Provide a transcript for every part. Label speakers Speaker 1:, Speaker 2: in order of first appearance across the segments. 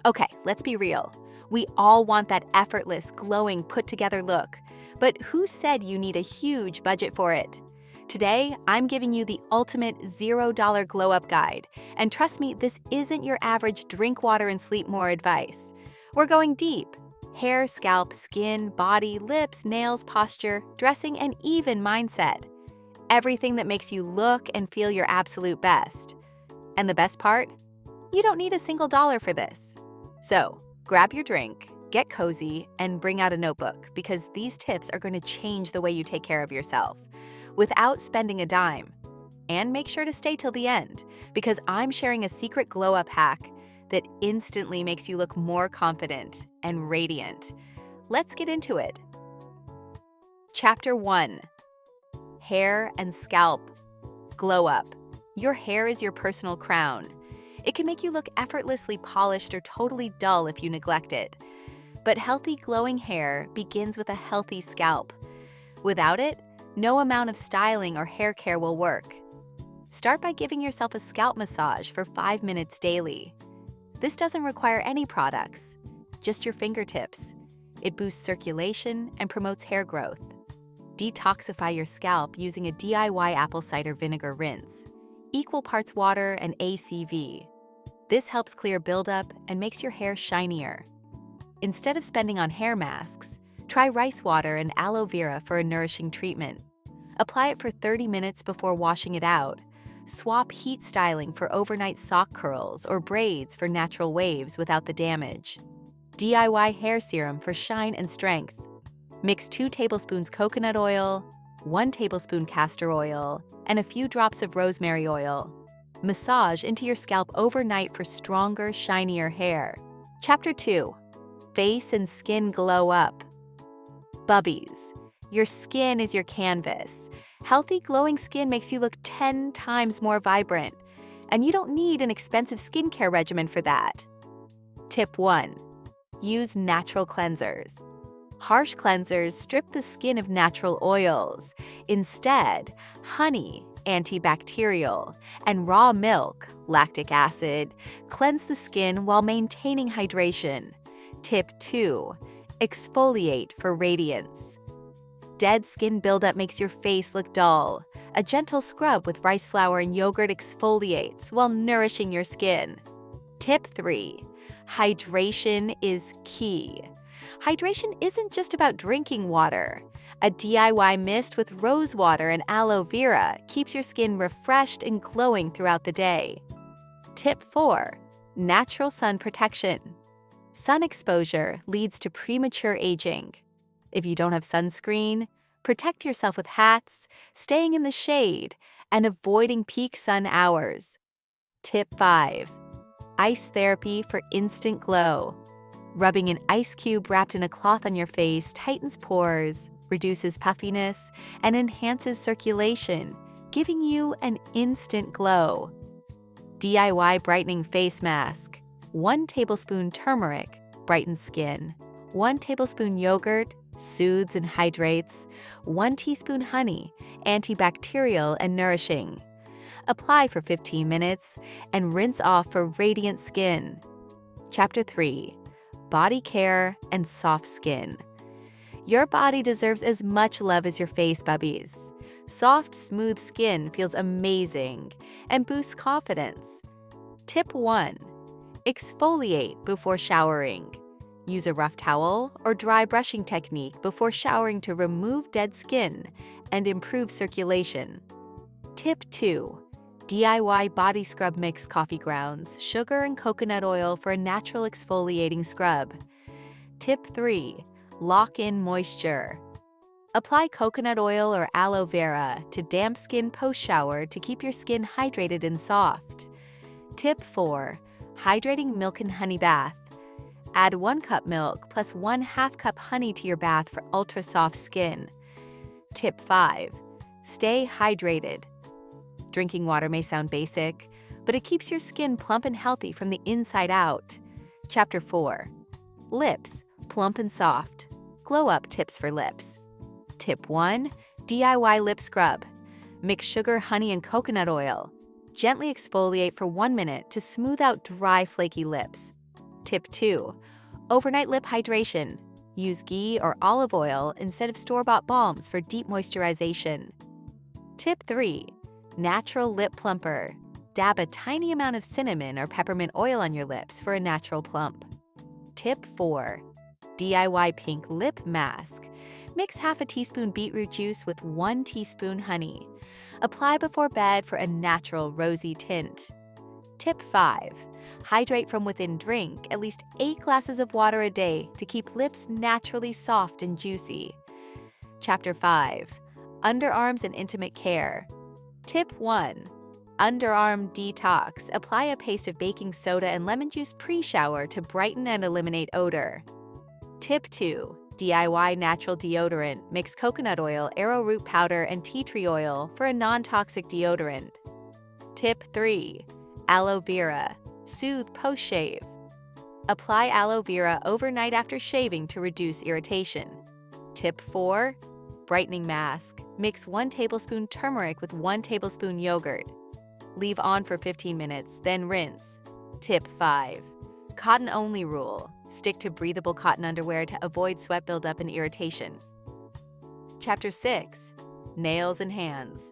Speaker 1: Okay, let's be real. We all want that effortless, glowing, put-together look. But who said you need a huge budget for it? Today, I'm giving you the ultimate $0 glow-up guide. And trust me, this isn't your average drink water and sleep more advice. We're going deep. Hair, scalp, skin, body, lips, nails, posture, dressing, and even mindset. Everything that makes you look and feel your absolute best. And the best part? You don't need a single dollar for this. So, grab your drink, get cozy, and bring out a notebook because these tips are going to change the way you take care of yourself without spending a dime. And make sure to stay till the end because I'm sharing a secret glow-up hack that instantly makes you look more confident and radiant. Let's get into it. Chapter 1. Hair and Scalp. Glow Up. Your hair is your personal crown. It can make you look effortlessly polished or totally dull if you neglect it. But healthy, glowing hair begins with a healthy scalp. Without it, no amount of styling or hair care will work. Start by giving yourself a scalp massage for 5 minutes daily. This doesn't require any products, just your fingertips. It boosts circulation and promotes hair growth. Detoxify your scalp using a DIY apple cider vinegar rinse, equal parts water and ACV. This helps clear buildup and makes your hair shinier. Instead of spending on hair masks, try rice water and aloe vera for a nourishing treatment. Apply it for 30 minutes before washing it out. Swap heat styling for overnight sock curls or braids for natural waves without the damage. DIY hair serum for shine and strength. Mix 2 tablespoons coconut oil, 1 tablespoon castor oil, and a few drops of rosemary oil. Massage into your scalp overnight for stronger, shinier hair. Chapter 2. Face and Skin Glow Up. Bubbies. Your skin is your canvas. Healthy, glowing skin makes you look 10 times more vibrant. And you don't need an expensive skincare regimen for that. Tip 1. Use natural cleansers. Harsh cleansers strip the skin of natural oils. Instead, honey, antibacterial, and raw milk, lactic acid, cleanse the skin while maintaining hydration. Tip 2. Exfoliate for radiance. Dead skin buildup makes your face look dull. A gentle scrub with rice flour and yogurt exfoliates while nourishing your skin. Tip 3. Hydration is key. Hydration isn't just about drinking water. A DIY mist with rose water and aloe vera keeps your skin refreshed and glowing throughout the day. Tip 4. Natural sun protection. Sun exposure leads to premature aging. If you don't have sunscreen, protect yourself with hats, staying in the shade, and avoiding peak sun hours. Tip 5. Ice therapy for instant glow. Rubbing an ice cube wrapped in a cloth on your face tightens pores, reduces puffiness, and enhances circulation, giving you an instant glow. DIY brightening face mask. 1 tablespoon turmeric, brightens skin. 1 tablespoon yogurt, soothes and hydrates. 1 teaspoon honey, antibacterial and nourishing. Apply for 15 minutes and rinse off for radiant skin. Chapter 3. Body care and soft skin. Your body deserves as much love as your face, bubbies. Soft, smooth skin feels amazing and boosts confidence. Tip 1. Exfoliate before showering. Use a rough towel or dry brushing technique before showering to remove dead skin and improve circulation. Tip 2. DIY body scrub mix coffee grounds, sugar, and coconut oil for a natural exfoliating scrub. Tip 3. Lock in moisture. Apply coconut oil or aloe vera to damp skin post-shower to keep your skin hydrated and soft. Tip 4. Hydrating milk and honey bath. Add 1 cup milk plus 1/2 cup honey to your bath for ultra-soft skin. Tip 5. Stay hydrated. Drinking water may sound basic, but it keeps your skin plump and healthy from the inside out. Chapter 4. Lips, plump and soft. Glow up tips for lips. Tip 1. DIY lip scrub. Mix sugar, honey, and coconut oil. Gently exfoliate for 1 minute to smooth out dry, flaky lips. Tip 2. Overnight lip hydration. Use ghee or olive oil instead of store-bought balms for deep moisturization. Tip 3. Natural lip plumper. Dab a tiny amount of cinnamon or peppermint oil on your lips for a natural plump. Tip 4. DIY pink lip mask. Mix half a teaspoon beetroot juice with 1 teaspoon honey. Apply before bed for a natural rosy tint. Tip 5. Hydrate from within. Drink at least 8 glasses of water a day to keep lips naturally soft and juicy. Chapter 5. Underarms and intimate care. Tip 1. Underarm detox. Apply a paste of baking soda and lemon juice pre-shower to brighten and eliminate odor. Tip 2. DIY natural deodorant. Mix coconut oil, arrowroot powder, and tea tree oil for a non-toxic deodorant. Tip 3. Aloe vera. Soothe post-shave. Apply aloe vera overnight after shaving to reduce irritation. Tip 4. Brightening mask. Mix 1 tablespoon turmeric with 1 tablespoon yogurt. Leave on for 15 minutes, then rinse. Tip 5. Cotton-only rule. Stick to breathable cotton underwear to avoid sweat buildup and irritation. Chapter 6. Nails and hands.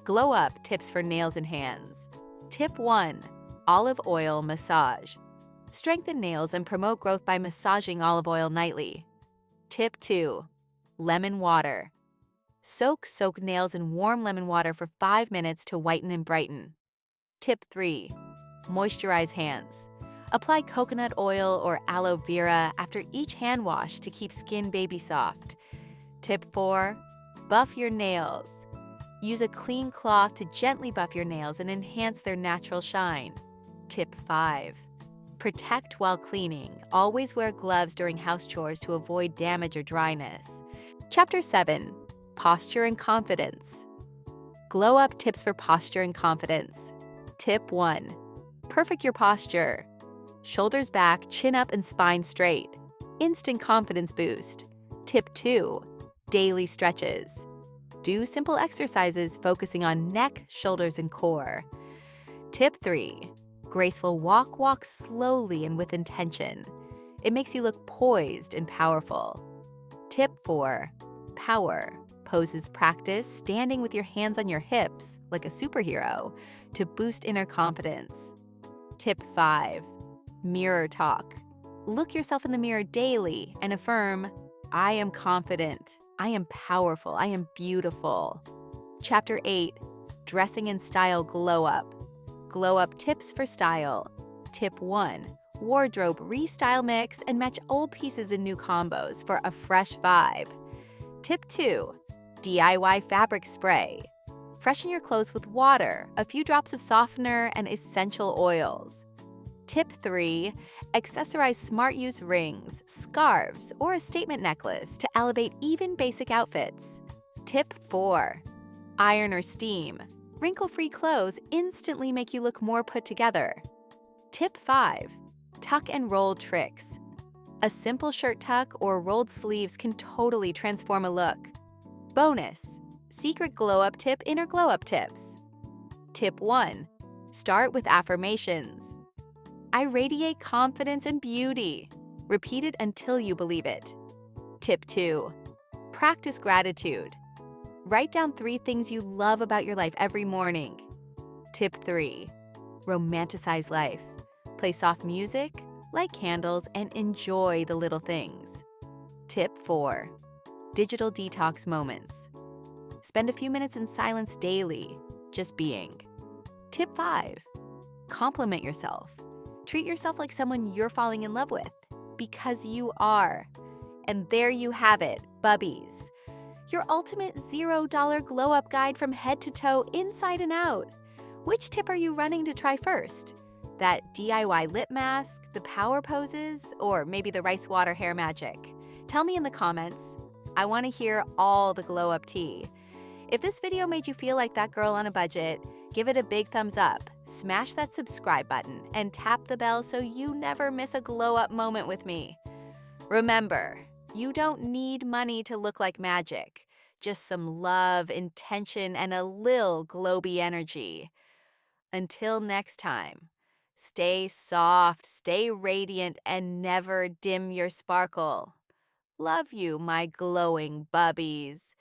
Speaker 1: Glow up tips for nails and hands. Tip 1. Olive oil massage. Strengthen nails and promote growth by massaging olive oil nightly. Tip 2. Lemon water. Soak nails in warm lemon water for 5 minutes to whiten and brighten. Tip 3. Moisturize hands. Apply coconut oil or aloe vera after each hand wash to keep skin baby soft. Tip 4. Buff your nails. Use a clean cloth to gently buff your nails and enhance their natural shine. Tip 5. Protect while cleaning. Always wear gloves during house chores to avoid damage or dryness. Chapter 7. Posture and confidence. Glow up tips for posture and confidence. Tip 1. Perfect your posture. Shoulders back, chin up, and spine straight. Instant confidence boost. Tip 2. Daily stretches. Do simple exercises focusing on neck, shoulders, and core. Tip 3. Graceful walk. Walk slowly and with intention. It makes you look poised and powerful. Tip 4. Power. Poses practice standing with your hands on your hips like a superhero to boost inner confidence. Tip 5. Mirror talk. Look yourself in the mirror daily and affirm, I am confident, I am powerful, I am beautiful. Chapter 8. Dressing and style glow up. Glow up tips for style. Tip 1. Wardrobe restyle, mix and match old pieces in new combos for a fresh vibe. Tip 2. DIY fabric spray. Freshen your clothes with water, a few drops of softener, and essential oils. Tip 3. Accessorize smart use rings, scarves, or a statement necklace to elevate even basic outfits. Tip 4. Iron or steam. Wrinkle-free clothes instantly make you look more put together. Tip 5. Tuck and roll tricks. A simple shirt tuck or rolled sleeves can totally transform a look. Bonus. Secret glow-up tip, inner glow-up tips. Tip 1. Start with affirmations. I radiate confidence and beauty. Repeat it until you believe it. Tip 2. Practice gratitude. Write down 3 things you love about your life every morning. Tip 3. Romanticize life. Play soft music, light candles, and enjoy the little things. Tip 4. Digital detox moments. Spend a few minutes in silence daily, just being. Tip 5. Compliment yourself. Treat yourself like someone you're falling in love with, because you are. And there you have it, bubbies. Your ultimate $0 glow-up guide from head to toe, inside and out. Which tip are you running to try first? That DIY lip mask, the power poses, or maybe the rice water hair magic? Tell me in the comments. I want to hear all the glow-up tea. If this video made you feel like that girl on a budget, give it a big thumbs up, smash that subscribe button, and tap the bell so you never miss a glow-up moment with me. Remember, you don't need money to look like magic, just some love, intention, and a lil Glowbie energy. Until next time, Stay soft, stay radiant, and never dim your sparkle. Love you, my glowing bubbies.